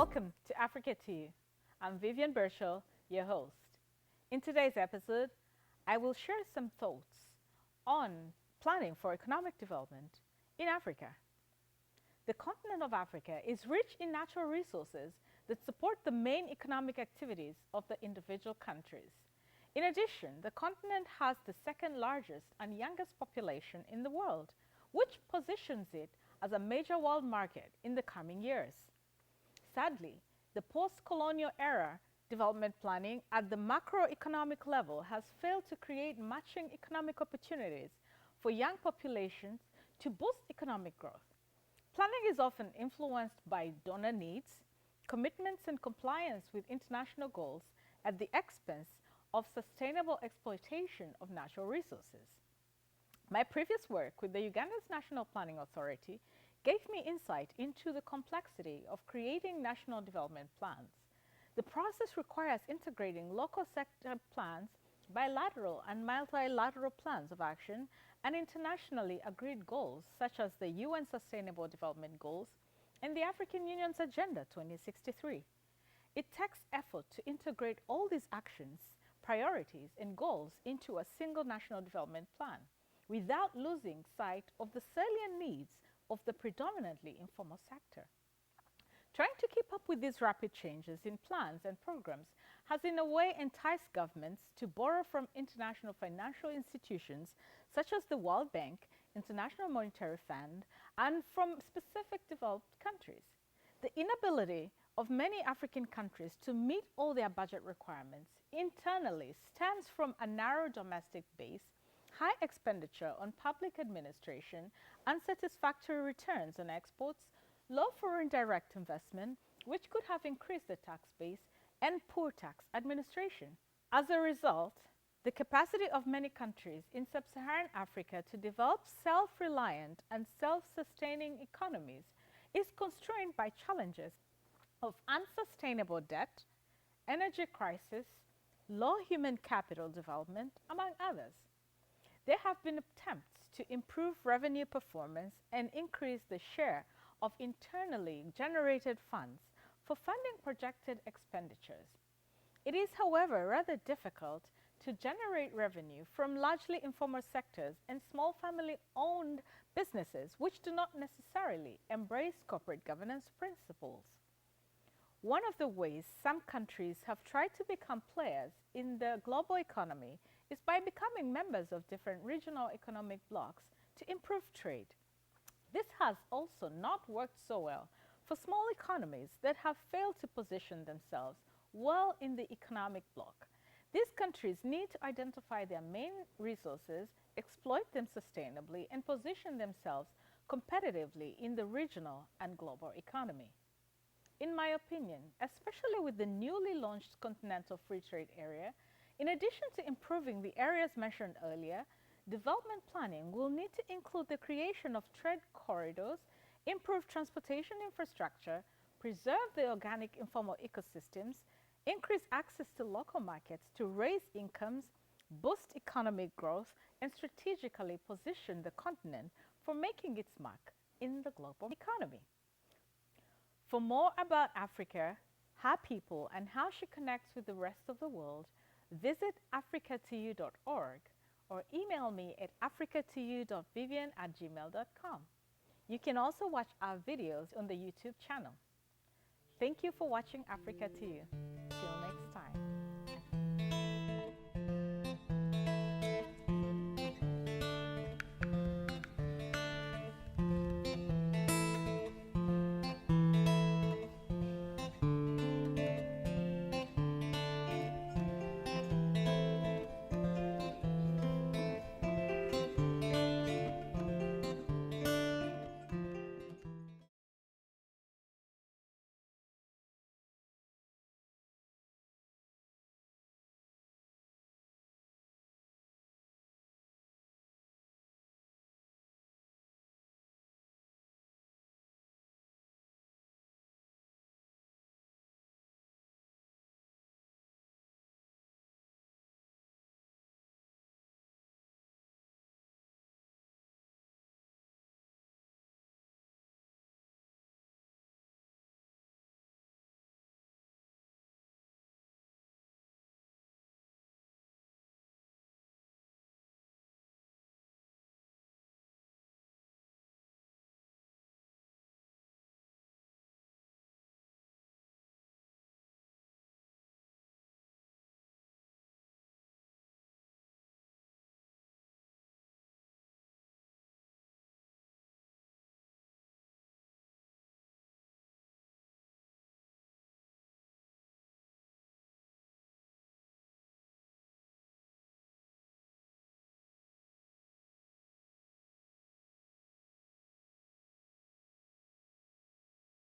Welcome to Africa2U. I'm Vivian Birchall, your host. In today's episode, I will share some thoughts on planning for economic development in Africa. The continent of Africa is rich in natural resources that support the main economic activities of the individual countries. In addition, the continent has the second largest and youngest population in the world, which positions it as a major world market in the coming years. Sadly, the post-colonial era development planning at the macroeconomic level has failed to create matching economic opportunities for young populations to boost economic growth. Planning is often influenced by donor needs, commitments and compliance with international goals at the expense of sustainable exploitation of natural resources. My previous work with the Uganda's National Planning Authority gave me insight into the complexity of creating national development plans. The process requires integrating local sector plans, bilateral and multilateral plans of action, and internationally agreed goals such as the UN Sustainable Development Goals and the African Union's Agenda 2063. It takes effort to integrate all these actions, priorities, and goals into a single national development plan without losing sight of the salient needs of the predominantly informal sector. Trying to keep up with these rapid changes in plans and programs has in a way enticed governments to borrow from international financial institutions such as the World Bank, International Monetary Fund, and from specific developed countries. The inability of many African countries to meet all their budget requirements internally stems from a narrow domestic base, high expenditure on public administration, unsatisfactory returns on exports, low foreign direct investment, which could have increased the tax base, and poor tax administration. As a result, the capacity of many countries in sub-Saharan Africa to develop self-reliant and self-sustaining economies is constrained by challenges of unsustainable debt, energy crisis, low human capital development, among others. There have been attempts to improve revenue performance and increase the share of internally generated funds for funding projected expenditures. It is, however, rather difficult to generate revenue from largely informal sectors and small family-owned businesses which do not necessarily embrace corporate governance principles. One of the ways some countries have tried to become players in the global economy is by becoming members of different regional economic blocs to improve trade. This has also not worked so well for small economies that have failed to position themselves well in the economic bloc. These countries need to identify their main resources, exploit them sustainably, and position themselves competitively in the regional and global economy. In my opinion, especially with the newly launched Continental Free Trade Area, in addition to improving the areas mentioned earlier, development planning will need to include the creation of trade corridors, improve transportation infrastructure, preserve the organic informal ecosystems, increase access to local markets to raise incomes, boost economic growth, and strategically position the continent for making its mark in the global economy. For more about Africa, her people, and how she connects with the rest of the world, visit Africa2U.org or email me at africa2u.vivian@gmail.com. You can also watch our videos on the YouTube channel. Thank you for watching Africa2U.